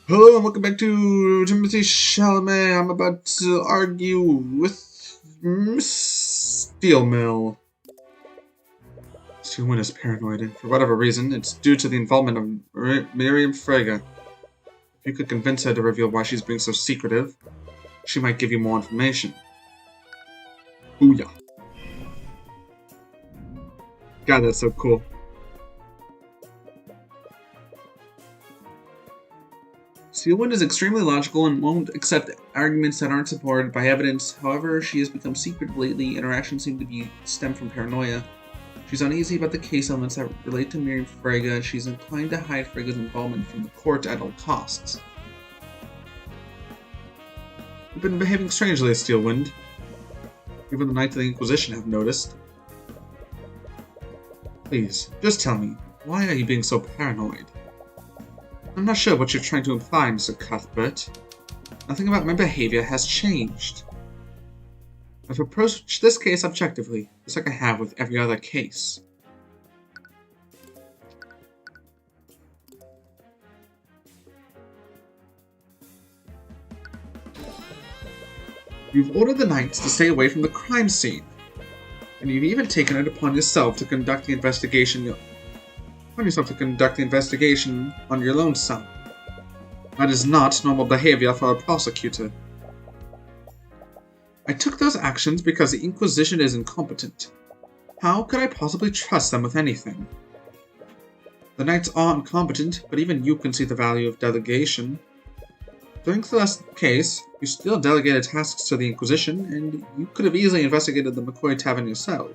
Hello and welcome back to Timothy Chalamet. I'm about to argue with Miss Steelmill. Steelmill is paranoid, and for whatever reason, it's due to the involvement of Miriam Frega. If you could convince her to reveal why she's being so secretive, she might give you more information. Booyah. God, that's so cool. Steelwind is extremely logical and won't accept arguments that aren't supported by evidence. However, she has become secretive lately. Interactions seem to stem from paranoia. She's uneasy about the case elements that relate to Miriam Frega. She's inclined to hide Frega's involvement from the court at all costs. You've been behaving strangely, Steelwind. Even the Knights of the Inquisition have noticed. Please, just tell me, why are you being so paranoid? I'm not sure what you're trying to imply, Mr. Cuthbert. Nothing about my behavior has changed. I've approached this case objectively, just like I have with every other case. You've ordered the Knights to stay away from the crime scene, and you've even taken it upon yourself to conduct the investigation on your lonesome. That is not normal behavior for a prosecutor. I took those actions because the Inquisition is incompetent. How could I possibly trust them with anything? The Knights are incompetent, but even you can see the value of delegation. During the last case, you still delegated tasks to the Inquisition, and you could have easily investigated the McCoy Tavern yourself.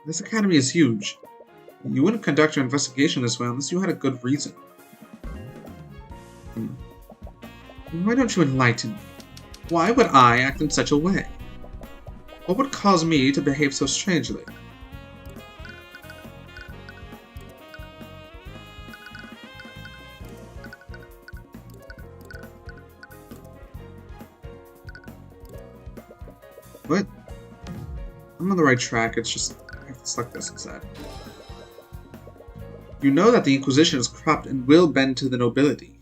This academy is huge. You wouldn't conduct your investigation this way unless you had a good reason. Why don't you enlighten me? Why would I act in such a way? What would cause me to behave so strangely? What? I'm on the right track, it's just I have to select this instead. You know that the Inquisition is corrupt and will bend to the nobility.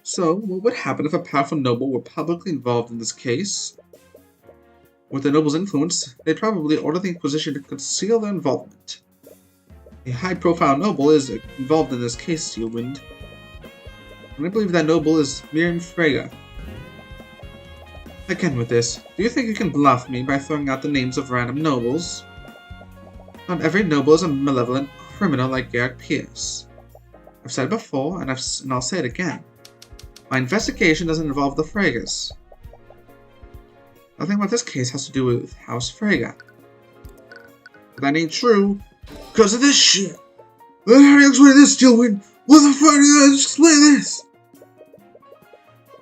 So, what would happen if a powerful noble were publicly involved in this case? With the noble's influence, they'd probably order the Inquisition to conceal their involvement. A high-profile noble is involved in this case, Steelwind. And I believe that noble is Miriam Frega. Again with this, do you think you can bluff me by throwing out the names of random nobles? Not every noble is a malevolent criminal like Garrick Pierce. I've said it before, and I'll say it again. My investigation doesn't involve the Fregas. Nothing about this case has to do with House Frega. But that ain't true, because of this shit. How do you explain this, Steelwind? What the fuck do you explain this?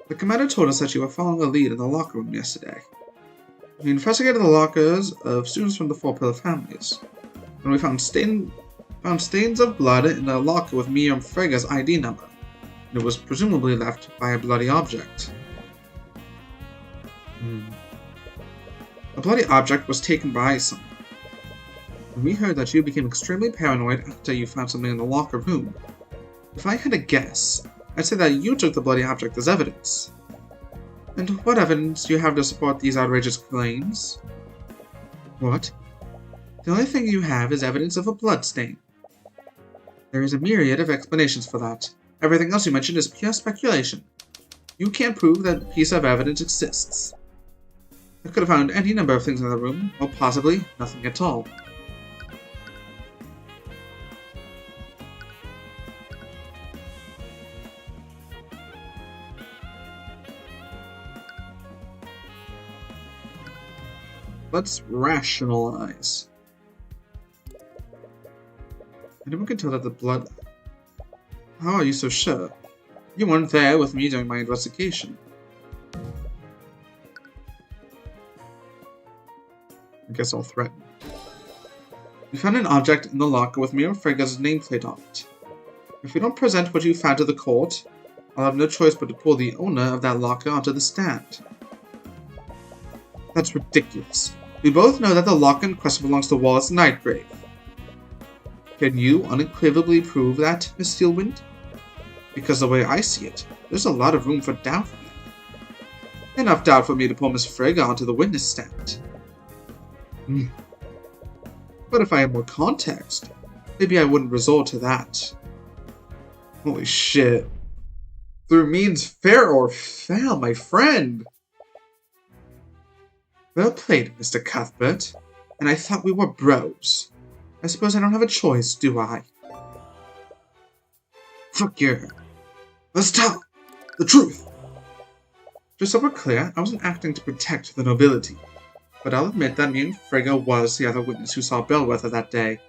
The commander told us that you were following a lead in the locker room yesterday. We investigated the lockers of students from the Four Pillar families, and we found stains of blood in a locker with Miriam Frega's ID number. It was presumably left by a bloody object. The bloody object was taken by someone. We heard that you became extremely paranoid after you found something in the locker room. If I had to guess, I'd say that you took the bloody object as evidence. And what evidence do you have to support these outrageous claims? What? The only thing you have is evidence of a blood stain. There is a myriad of explanations for that. Everything else you mentioned is pure speculation. You can't prove that a piece of evidence exists. I could have found any number of things in the room, or possibly nothing at all. Let's rationalize. Anyone can tell that the blood... How are you so sure? You weren't there with me during my investigation. I guess I'll threaten. We found an object in the locker with Miriam Frega's nameplate on it. If you don't present what you found to the court, I'll have no choice but to pull the owner of that locker onto the stand. That's ridiculous. We both know that the locker in question belongs to Wallace Nightgrave. Can you unequivocally prove that, Miss Steelwind? Because the way I see it, there's a lot of room for doubt from that. Enough doubt for me to pull Miss Frega onto the witness stand. But if I had more context, maybe I wouldn't resort to that. Holy shit. Through means fair or foul, my friend. Well played, Mr. Cuthbert. And I thought we were bros. I suppose I don't have a choice, do I? Fuck yeah. Let's tell the truth. Just so we're clear, I wasn't acting to protect the nobility. But I'll admit that me and Frega was the other witness who saw Bellwether that day.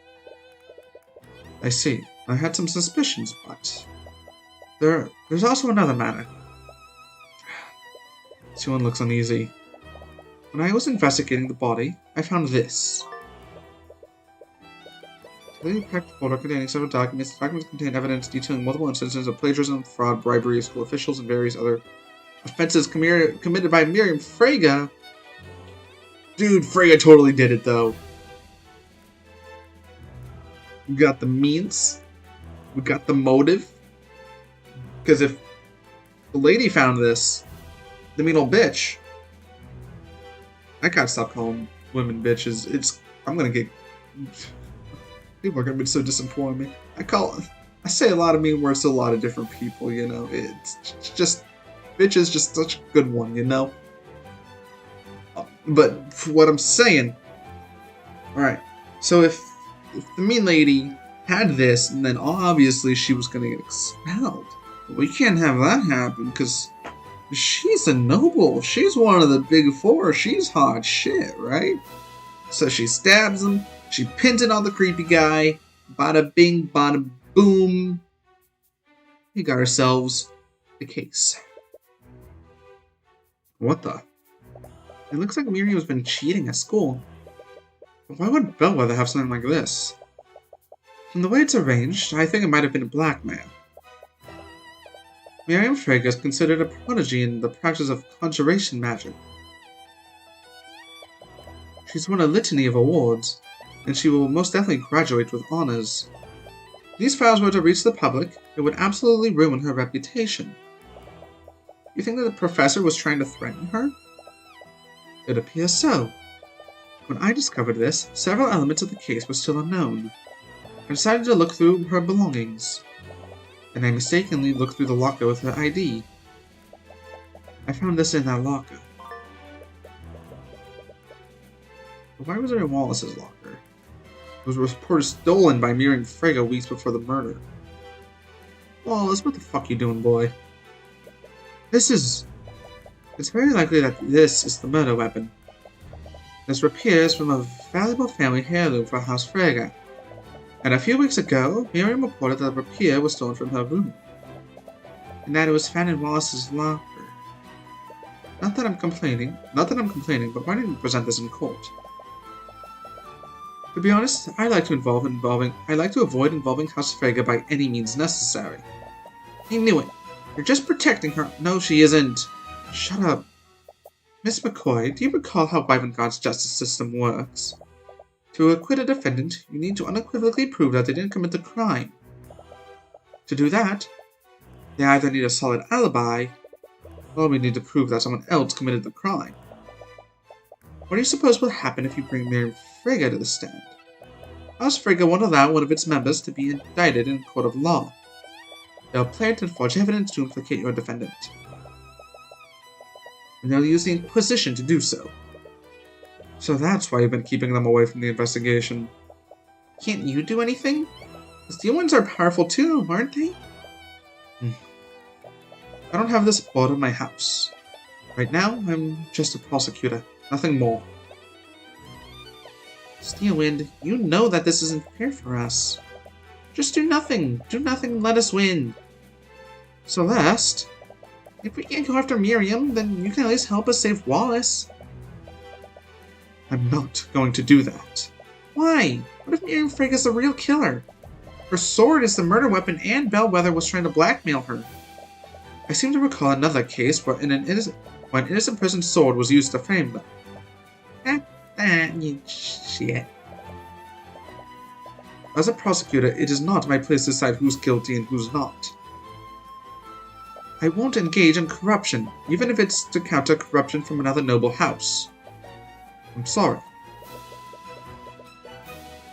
I see. I had some suspicions, but... There's also another matter. Tyrion looks uneasy. When I was investigating the body, I found this. A packed folder containing several documents. The documents contain evidence detailing multiple instances of plagiarism, fraud, bribery of school officials, and various other offenses committed by Miriam Frega. Dude, Frega totally did it, though. We got the means. We got the motive. Because if the lady found this, the mean old bitch, I gotta stop calling women bitches. I'm gonna get... People are gonna be so disappointed in me. I say a lot of mean words to a lot of different people, you know. It's just... Bitch is just such a good one, you know? But for what I'm saying... Alright, so if the mean lady had this, and then obviously she was gonna get expelled. But we can't have that happen, because she's a noble. She's one of the big four. She's hot shit, right? So she stabs him. She pins it on the creepy guy. Bada bing, bada boom. We got ourselves a case. What the? It looks like Miriam's been cheating at school. But why would Bellwether have something like this? From the way it's arranged, I think it might have been a blackmail. Miriam Frega is considered a prodigy in the practice of conjuration magic. She's won a litany of awards, and she will most definitely graduate with honors. If these files were to reach the public, it would absolutely ruin her reputation. You think that the professor was trying to threaten her? It appears so. When I discovered this, several elements of the case were still unknown. I decided to look through her belongings, and I mistakenly looked through the locker with her ID. I found this in that locker. But why was it in Wallace's locker? It was reported stolen by Miriam Frega weeks before the murder. Wallace, what the fuck you doing, boy? It's very likely that this is the murder weapon. This appears from a valuable family heirloom for House Frega. And a few weeks ago, Miriam reported that the rapier was stolen from her room, and that it was found in Wallace's locker. Not that I'm complaining, but why didn't you present this in court? To be honest, I like to avoid involving House Frega by any means necessary. I knew it. You're just protecting her. No, she isn't. Shut up. Miss McCoy, do you recall how Wyvern God's justice system works? To acquit a defendant, you need to unequivocally prove that they didn't commit the crime. To do that, they either need a solid alibi, or we need to prove that someone else committed the crime. What do you suppose will happen if you bring Miriam Frega to the stand? House Frega won't allow one of its members to be indicted in a court of law. They'll plant and forge evidence to implicate your defendant. And they'll use the Inquisition to do so. So that's why you've been keeping them away from the investigation. Can't you do anything? The Steel Ones are powerful too, aren't they? I don't have the support of my house. Right now, I'm just a prosecutor, nothing more. Steelwind, you know that this isn't fair for us. Just do nothing. Do nothing, let us win. Celeste, if we can't go after Miriam, then you can at least help us save Wallace. I'm not going to do that. Why? What if Miriam Frega's the real killer? Her sword is the murder weapon and Bellwether was trying to blackmail her. I seem to recall another case where an innocent person's sword was used to frame them. Shit. As a prosecutor, it is not my place to decide who's guilty and who's not. I won't engage in corruption, even if it's to counter corruption from another noble house. I'm sorry.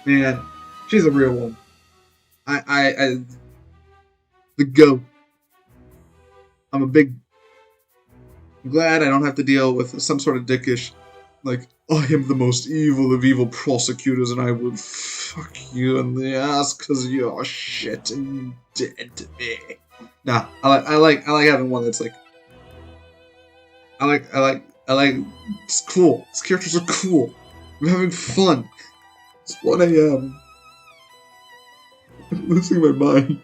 Man, she's a real one. The GOAT. I'm glad I don't have to deal with some sort of dickish, like, I am the most evil of evil prosecutors and I will fuck you in the ass because you're shit and dead to me. Nah, I like having one that's like, I like, it's cool. These characters are cool. I'm having fun. It's 1 a.m. I'm losing my mind.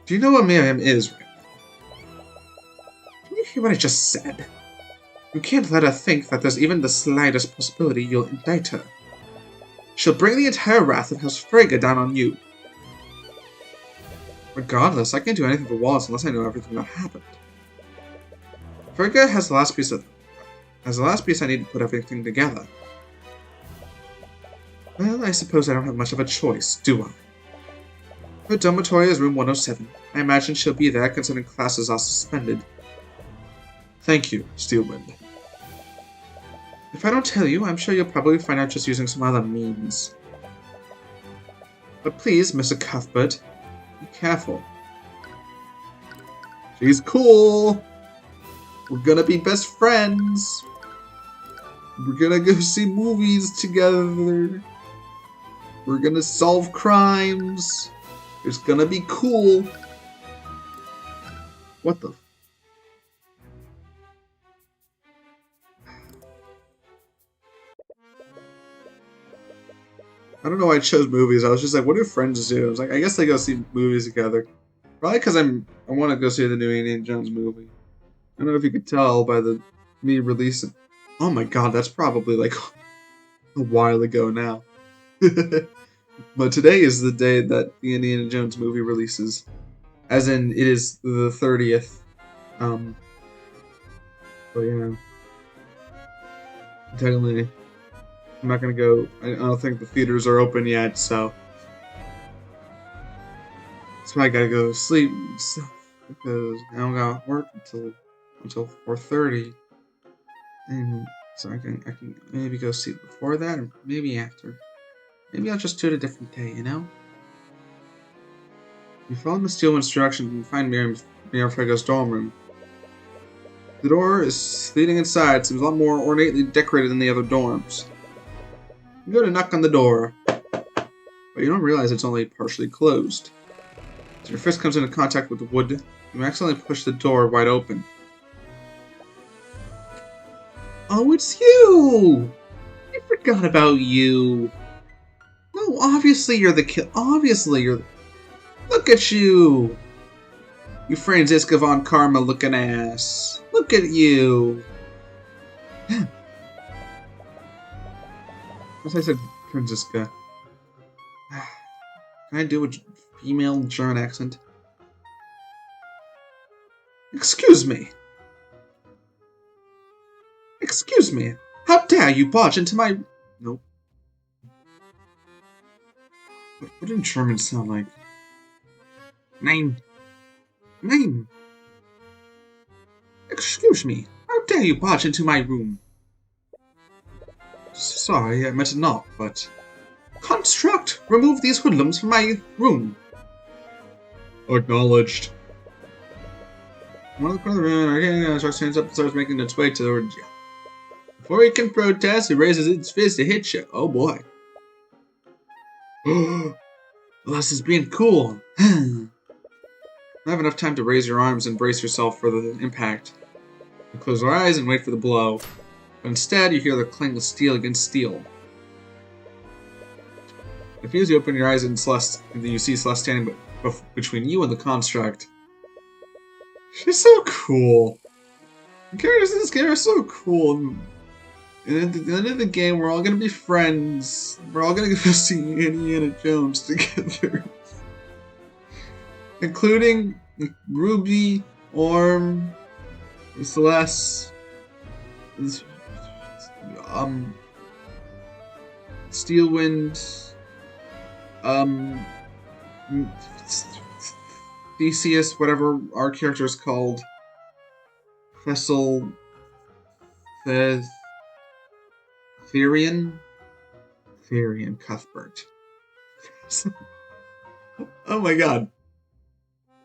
Do you know what Miriam is right now? Can you hear what I just said? You can't let her think that there's even the slightest possibility you'll indict her. She'll bring the entire wrath of House Frega down on you. Regardless, I can't do anything for Wallace unless I know everything that happened. Frega has the last piece I need to put everything together. Well, I suppose I don't have much of a choice, do I? Her dormitory is room 107. I imagine she'll be there considering classes are suspended. Thank you, Steelwind. If I don't tell you, I'm sure you'll probably find out just using some other means. But please, Mr. Cuthbert, be careful. She's cool! We're gonna be best friends! We're gonna go see movies together! We're gonna solve crimes! It's gonna be cool! What the? I don't know why I chose movies. I was just like, what do friends do? I was like, I guess they go see movies together. Probably because I want to go see the new Indiana Jones movie. I don't know if you could tell by me releasing. Oh my god, that's probably like a while ago now. But today is the day that the Indiana Jones movie releases. As in, it is the 30th. But yeah. Technically, I'm not gonna go. I don't think the theaters are open yet, so that's why I gotta go to sleep and stuff, because I don't got work until 4:30, and so I can maybe go see it before that, or maybe after. Maybe I'll just do it a different day, you know. You follow the Steelman's directions and find Miriam Frega's dorm room. The door is leading inside. Seems a lot more ornately decorated than the other dorms. You go to knock on the door, but you don't realize it's only partially closed. As your fist comes into contact with the wood, you accidentally push the door wide open. Oh, it's you! I forgot about you. No, obviously you're the kid. Obviously you're. Look at you! You Franziska von Karma looking ass. Look at you! As I said, Franziska. Can I do a female German accent? Excuse me! Excuse me! How dare you barge into my... Nope. What did German sound like? Name! Name! Excuse me! How dare you barge into my room? Sorry, I meant not, but... Construct! Remove these hoodlums from my room! Acknowledged. One of the corner of the room, Arcane stands up and starts making its way towards you. Before he can protest, it raises its fist to hit you. Oh boy. Les is being cool. You have enough time to raise your arms and brace yourself for the impact. You close your eyes and wait for the blow. But instead, you hear the clang of steel against steel. As you open your eyes and you see Celeste standing between you and the construct. She's so cool. The characters in this game are so cool. And at the end of the game, we're all gonna be friends. We're all gonna go see Indiana Jones together. Including Ruby, Orm, Celeste, Steelwind, Theseus, whatever our character is called. Fessel... Tyrion? Tyrion Cuthbert. Oh my god.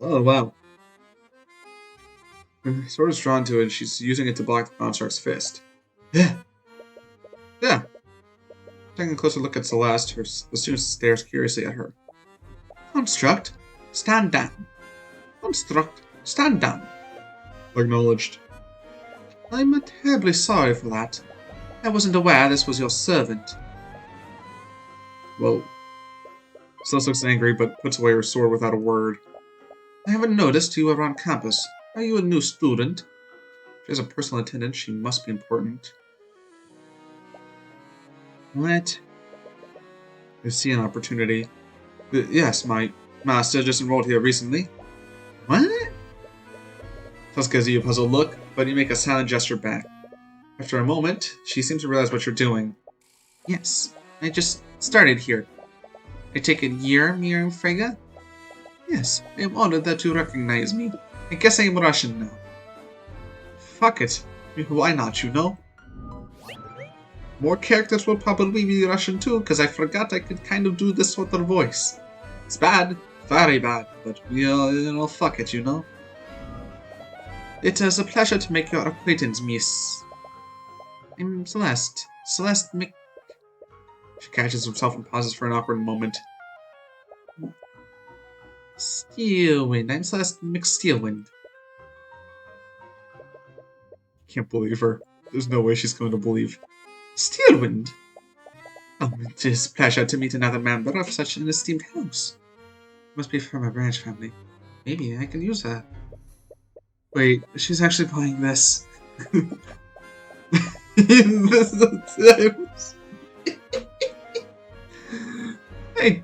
Oh wow. Her sword is drawn to it and she's using it to block the construct's fist. Yeah. Yeah. Taking a closer look at Celeste, the student stares curiously at her. Construct, stand down. Construct, stand down. Acknowledged. I'm terribly sorry for that. I wasn't aware this was your servant. Well, Celeste looks angry but puts away her sword without a word. I haven't noticed you around campus. Are you a new student? She has a personal attendant. She must be important. What? I see an opportunity. Yes, my master just enrolled here recently. What? Tusk gives you a puzzled look, but you make a silent gesture back. After a moment, she seems to realize what you're doing. Yes, I just started here. I take it you're Miriam Frega? Yes, I am honored that you recognize me. I guess I am Russian now. Fuck it. Why not, you know? More characters will probably be Russian too, because I forgot I could kind of do this sort of voice. It's bad. Very bad. But, fuck it, you know? It is a pleasure to make your acquaintance, miss. I'm Celeste. Celeste Mc... She catches herself and pauses for an awkward moment. Steelwind. I'm Celeste McSteelwind. Can't believe her. There's no way she's going to believe. Steelwind? Oh, it is a pleasure to meet another member of such an esteemed house. Must be from a branch family. Maybe I can use her. Wait, she's actually playing this. Hey,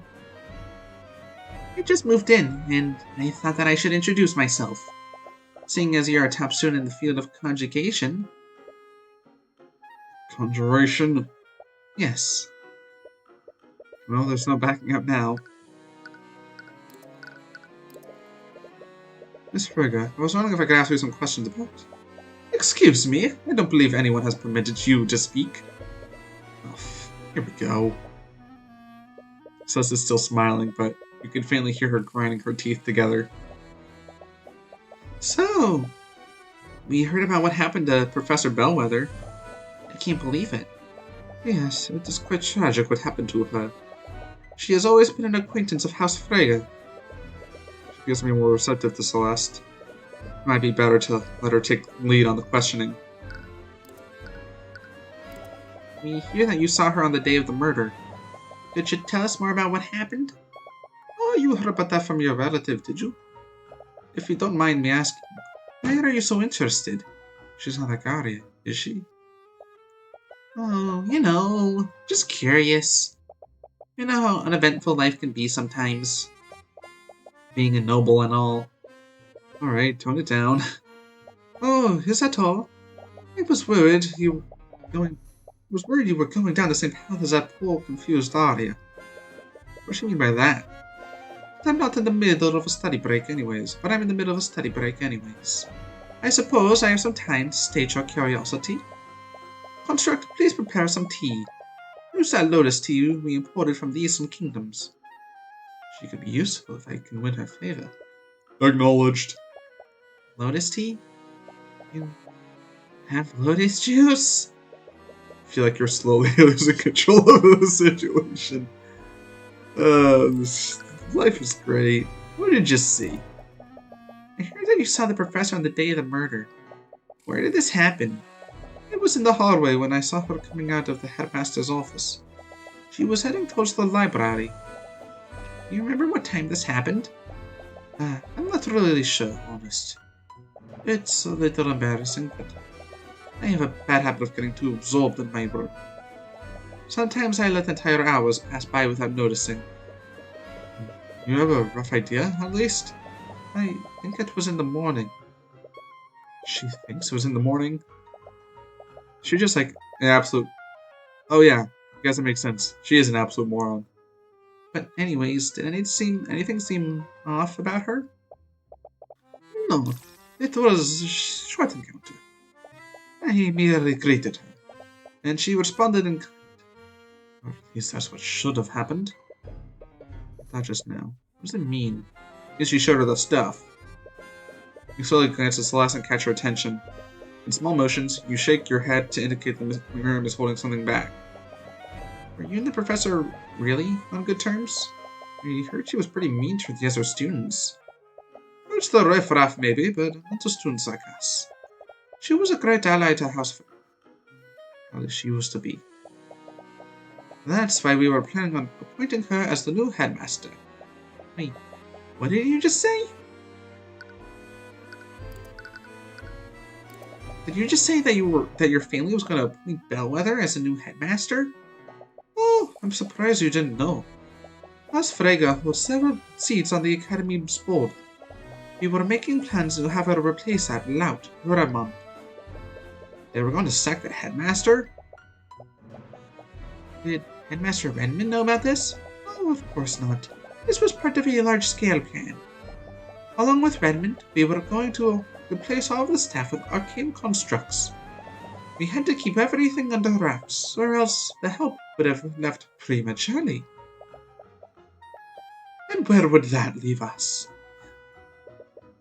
I just moved in, and I thought that I should introduce myself. Seeing as you're a top student in the field of conjugation. Conjuration? Yes. Well, there's no backing up now. Miss Frega, I was wondering if I could ask you some questions about... Excuse me, I don't believe anyone has permitted you to speak. Oh, here we go. Celeste is still smiling, but you can faintly hear her grinding her teeth together. So, we heard about what happened to Professor Bellwether. I can't believe it. Yes, it is quite tragic what happened to her. She has always been an acquaintance of House Frega. She feels to be more receptive to Celeste. It might be better to let her take lead on the questioning. We hear that you saw her on the day of the murder. Could you tell us more about what happened? Oh, you heard about that from your relative, did you? If you don't mind me asking, why are you so interested? She's not a guardian, is she? Oh, you know, just curious. You know how uneventful life can be sometimes. Being a noble and all. Alright, tone it down. Oh, is that all? I was worried you were going down the same path as that poor, confused Arya. What do you mean by that? I'm not in the middle of a study break anyways, but I'm in the middle of a study break anyways. I suppose I have some time to state your curiosity. Construct, please prepare some tea. Use that lotus tea we imported from the Eastern Kingdoms. She could be useful if I can win her favor. Acknowledged. Lotus tea? You have lotus juice? I feel like you're slowly losing control of the situation. Life is great. What did you see? I heard that you saw the professor on the day of the murder. Where did this happen? It was in the hallway when I saw her coming out of the headmaster's office. She was heading towards the library. Do you remember what time this happened? I'm not really sure, honest. It's a little embarrassing, but I have a bad habit of getting too absorbed in my work. Sometimes I let entire hours pass by without noticing. You have a rough idea, at least? I think it was in the morning. She thinks it was in the morning? She just like an absolute... Oh yeah, I guess it makes sense. She is an absolute moron. But anyways, did anything seem off about her? No, it was a short encounter. I merely greeted her, and she responded in kind. Or at least that's what should have happened. Not just now. What does it mean? I guess she showed her the stuff. You slowly glance at Celeste and catch her attention. In small motions, you shake your head to indicate that Miriam is holding something back. Were you and the professor really on good terms? I heard she was pretty mean to the other students. It's the riffraff, maybe, but not to students like us. She was a great ally to House Frega. At least she used to be. That's why we were planning on appointing her as the new headmaster. Wait, what did you just say? Did you just say that your family was going to appoint Bellwether as the new headmaster? Oh, I'm surprised you didn't know. House Frega holds several seats on the Academy's board. We were making plans to have her replace that lout, Ramon. They were going to sack the headmaster? Did Headmaster Redmond know about this? Oh, of course not. This was part of a large-scale plan. Along with Redmond, we were going to replace all of the staff with arcane constructs. We had to keep everything under wraps, or else the help would have left prematurely. And where would that leave us?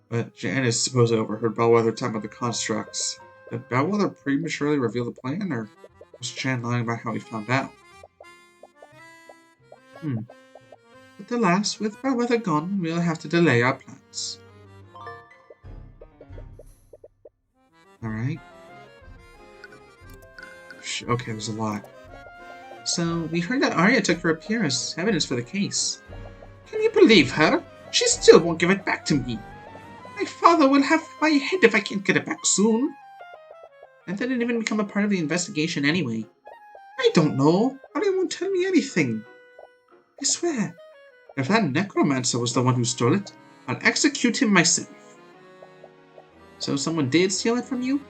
But Janice supposedly overheard Bellwether talk about the constructs. Did Bellwether prematurely reveal the plan, or was Chan lying about how he found out? But alas, with Bellwether gone, we'll have to delay our plans. Alright. Okay, there's a lot. So, we heard that Arya took her appearance as evidence for the case. Can you believe her? She still won't give it back to me. My father will have my head if I can't get it back soon. And that didn't even become a part of the investigation anyway. I don't know. Arya won't tell me anything. I swear, if that necromancer was the one who stole it, I'll execute him myself. So someone did steal it from you?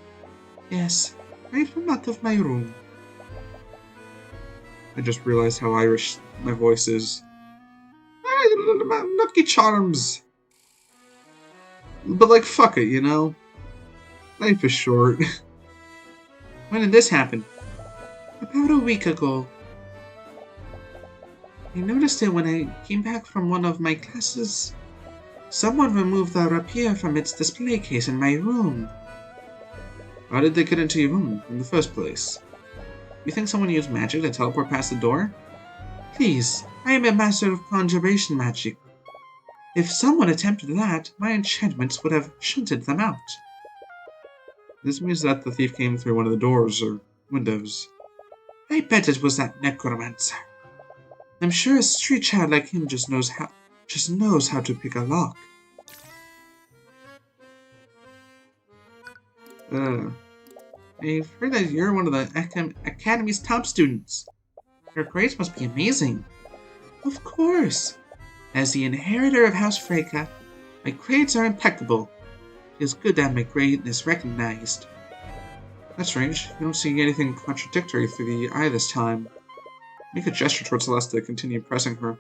Yes, right from out of my room. I just realized how Irish my voice is. Lucky Charms! But like, fuck it, you know? Life is short. When did this happen? About a week ago. I noticed it when I came back from one of my classes. Someone removed the rapier from its display case in my room. How did they get into your room in the first place? You think someone used magic to teleport past the door? Please, I am a master of conjuration magic. If someone attempted that, my enchantments would have shunted them out. This means that the thief came through one of the doors or windows. I bet it was that necromancer. I'm sure a street child like him just knows how to pick a lock. I've heard that you're one of the Academy's top students. Your grades must be amazing. Of course. As the inheritor of House Frega, my grades are impeccable. It feels good to have my greatness recognized. That's strange. You don't see anything contradictory through the eye this time. Make a gesture towards Celeste to continue pressing her.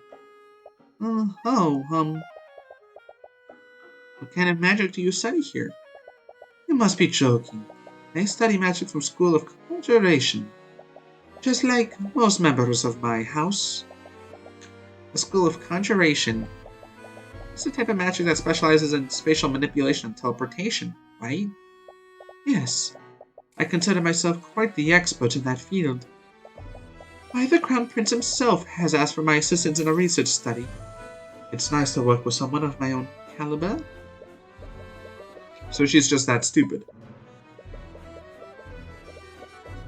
What kind of magic do you study here? You must be joking. I study magic from School of Conjuration. Just like most members of my house. The School of Conjuration. It's the type of magic that specializes in spatial manipulation and teleportation, right? Yes. I consider myself quite the expert in that field. Why, the Crown Prince himself has asked for my assistance in a research study. It's nice to work with someone of my own caliber. So she's just that stupid.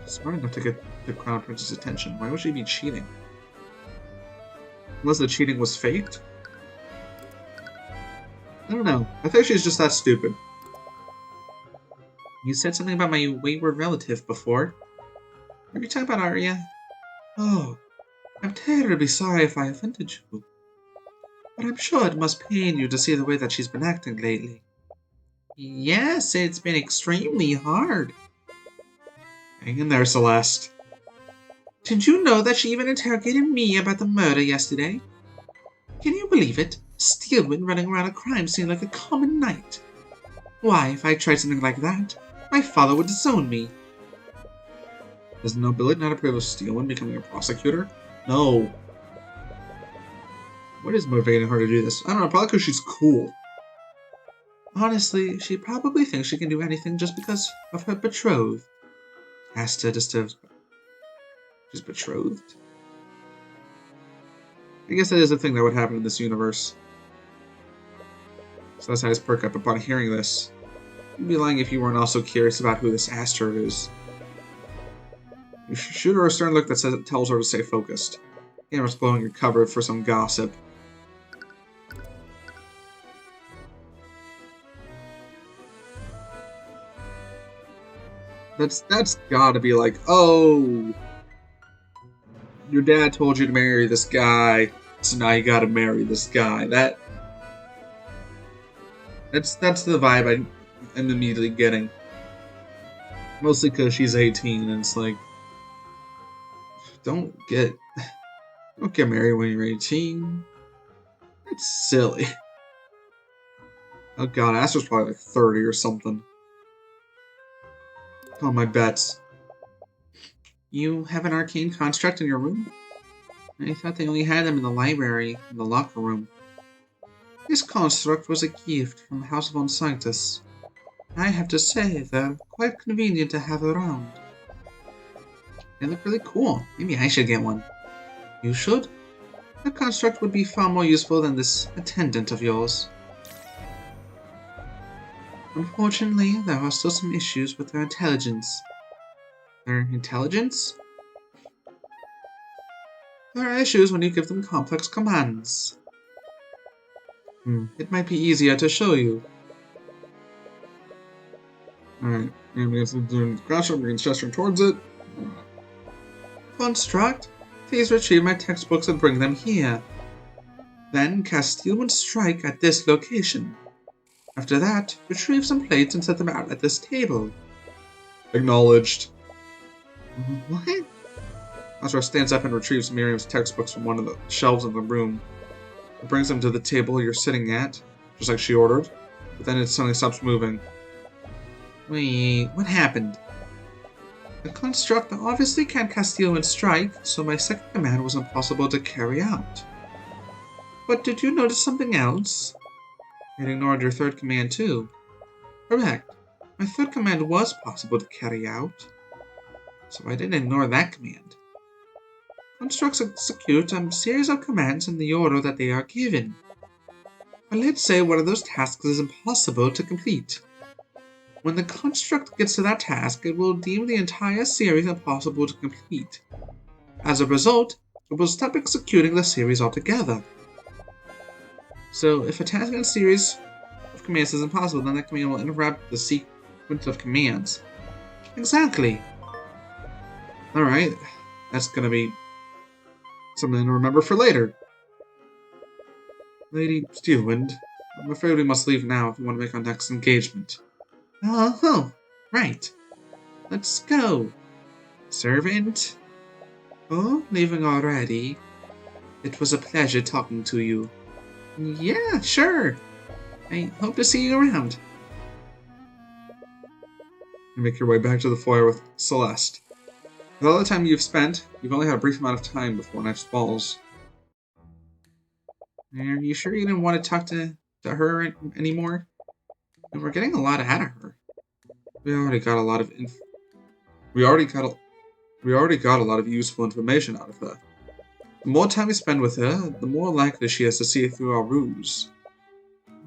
Smart enough to get the Crown Prince's attention. Why would she be cheating? Unless the cheating was faked? I don't know. I think she's just that stupid. You said something about my wayward relative before. Are you talking about Arya? Oh, I'm terribly sorry if I offended you. But I'm sure it must pain you to see the way that she's been acting lately. Yes, it's been extremely hard. Hang in there, Celeste. Did you know that she even interrogated me about the murder yesterday? Can you believe it? Steelwind running around a crime scene like a common knight. Why, if I tried something like that, my father would disown me. Does the nobility not approve of Steelwind becoming a prosecutor? No. What is motivating her to do this? I don't know, probably because she's cool. Honestly, she probably thinks she can do anything just because of her betrothed. Asta disturbs. She's betrothed? I guess that is a thing that would happen in this universe. So that's how his perk up upon hearing this. You'd be lying if you weren't also curious about who this Asta is. You shoot her a stern look that tells her to stay focused. Camera's blowing your cover for some gossip. That's gotta be like, oh, your dad told you to marry this guy, so now you gotta marry this guy. That's the vibe I'm immediately getting. Mostly because she's 18 and it's like, don't get married when you're 18. That's silly. Oh god, Astra's probably like 30 or something. Call my bets. You have an arcane construct in your room? I thought they only had them in the library, in the locker room. This construct was a gift from the House of Onsanctus. I have to say, they're quite convenient to have around. They look really cool. Maybe I should get one. You should? The construct would be far more useful than this attendant of yours. Unfortunately, there are still some issues with their intelligence. Their intelligence? There are issues when you give them complex commands. It might be easier to show you. Alright, I'm going to do the construct, we're gesturing towards it. Construct, please retrieve my textbooks and bring them here. Then cast Steelwind Strike at this location. After that, retrieve some plates and set them out at this table. Acknowledged. What? Asra stands up and retrieves Miriam's textbooks from one of the shelves in the room. It brings them to the table you're sitting at, just like she ordered, but then it suddenly stops moving. Wait, what happened? The construct obviously can't cast Steelwind Strike, so my second command was impossible to carry out. But did you notice something else? It ignored your third command too. Correct. My third command was possible to carry out, so I didn't ignore that command. Constructs execute a series of commands in the order that they are given. But let's say one of those tasks is impossible to complete. When the construct gets to that task, it will deem the entire series impossible to complete. As a result, it will stop executing the series altogether. So, if a task in a series of commands is impossible, then that command will interrupt the sequence of commands. Exactly. Alright, that's gonna be something to remember for later. Lady Steelwind, I'm afraid we must leave now if we want to make our next engagement. Oh, right. Let's go. Servant? Oh, leaving already? It was a pleasure talking to you. Yeah, sure. I hope to see you around. You make your way back to the foyer with Celeste. With all the time you've spent, you've only had a brief amount of time before next falls. Are you sure you didn't want to talk to her anymore? And we're getting a lot out of her. We already got a lot of useful information out of her. The more time we spend with her, the more likely she is to see through our ruse.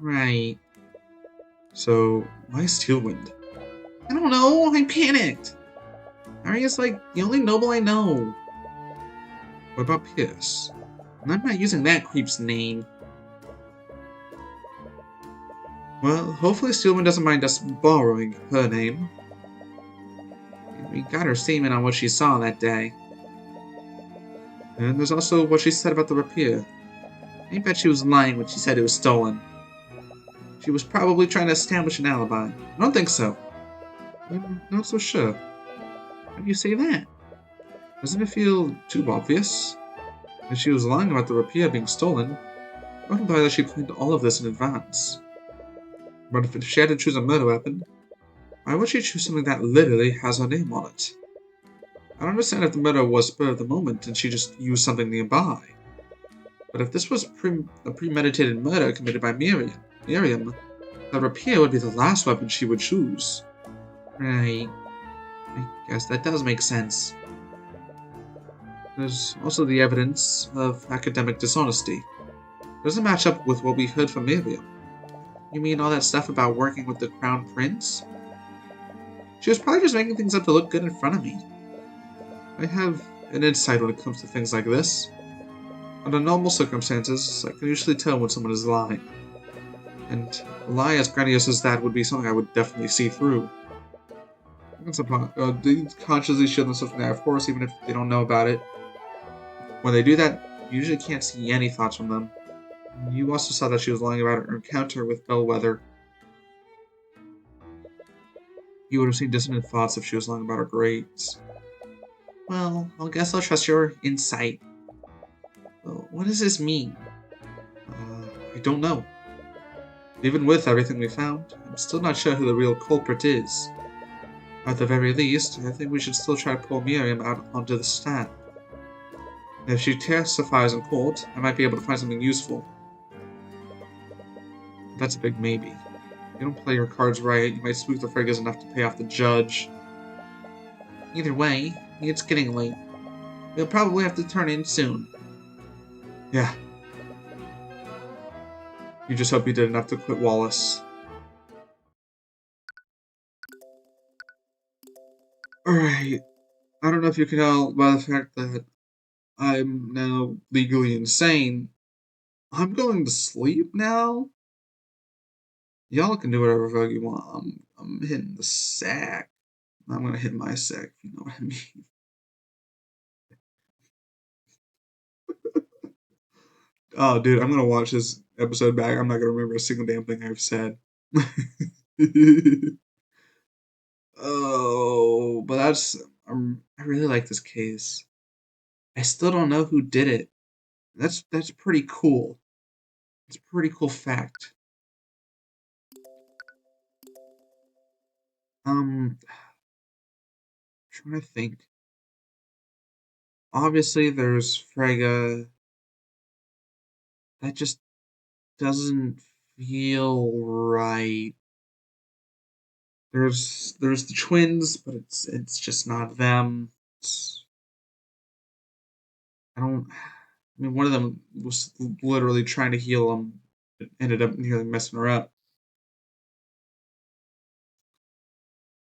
Right. So, why Steelwind? I don't know, I panicked! Arya's like the only noble I know. What about Pierce? And I'm not using that creep's name. Well, hopefully Steelwind doesn't mind us borrowing her name. We got her statement on what she saw that day. And there's also what she said about the rapier. I bet she was lying when she said it was stolen. She was probably trying to establish an alibi. I don't think so. I'm not so sure. How do you say that? Doesn't it feel too obvious? If she was lying about the rapier being stolen, I would imply that she planned all of this in advance. But if she had to choose a murder weapon, why would she choose something that literally has her name on it? I don't understand if the murder was spur of the moment and she just used something nearby. But if this was a premeditated murder committed by Miriam, the rapier would be the last weapon she would choose. Right. I guess that does make sense. There's also the evidence of academic dishonesty. It doesn't match up with what we heard from Miriam. You mean all that stuff about working with the Crown Prince? She was probably just making things up to look good in front of me. I have an insight when it comes to things like this. Under normal circumstances, I can usually tell when someone is lying. And a lie as grandiose as that would be something I would definitely see through. They consciously show themselves in that force even if they don't know about it. When they do that, you usually can't see any thoughts from them. You also saw that she was lying about her encounter with Bellwether. You would have seen dissonant thoughts if she was lying about her grades. Well, I guess I'll trust your insight. Well, what does this mean? I don't know. Even with everything we found, I'm still not sure who the real culprit is. At the very least, I think we should still try to pull Miriam out onto the stand. If she testifies in court, I might be able to find something useful. That's a big maybe. If you don't play your cards right, you might spook the Fregas enough to pay off the judge. Either way, it's getting late. We'll probably have to turn in soon. Yeah. You just hope you did enough to quit Wallace. Alright. I don't know if you can tell by the fact that I'm now legally insane. I'm going to sleep now? Y'all can do whatever fuck you want. I'm hitting the sack. I'm gonna hit my sack, if you know what I mean. Oh, dude, I'm gonna watch this episode back. I'm not gonna remember a single damn thing I've said. Oh, but I really like this case. I still don't know who did it. That's pretty cool. It's a pretty cool fact. Trying to think. Obviously, there's Frega. That just doesn't feel right. There's the twins, but it's just not them. I don't. I mean, one of them was literally trying to heal him, but ended up nearly messing her up.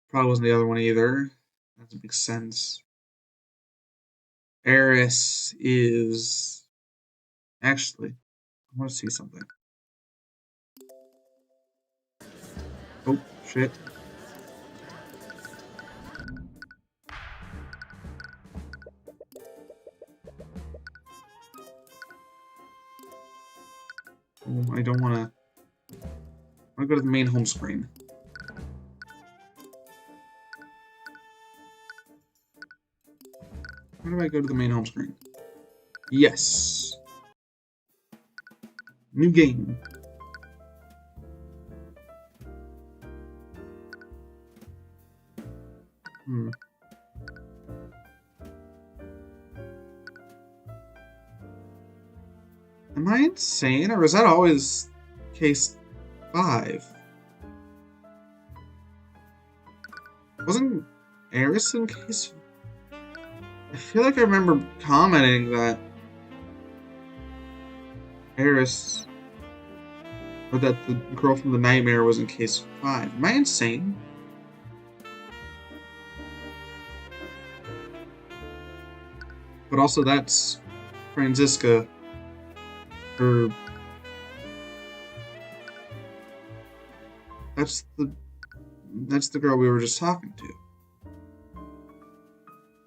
Probably wasn't the other one either. That doesn't make sense. Eris is actually. I want to see something. Oh shit. Oh, I don't want to. I want to go to the main home screen. How do I go to the main home screen? Yes. New game. Am I insane, or was that always case 5? Wasn't Eris in case? I feel like I remember commenting that Eris, or that the girl from the nightmare was in case 5. Am I insane? But also, that's Franziska. Or that's the girl we were just talking to.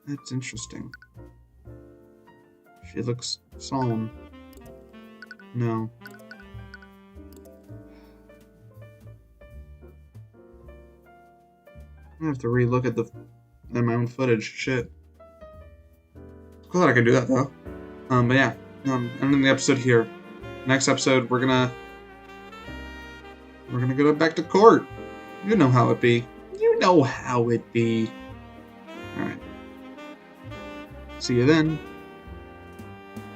That's interesting. She looks solemn. No. I have to re-look at my own footage. Shit. Cool that I can do that though. But yeah, ending the episode here. Next episode, we're gonna we're gonna go back to court. You know how it be. You know how it be. Alright. See you then.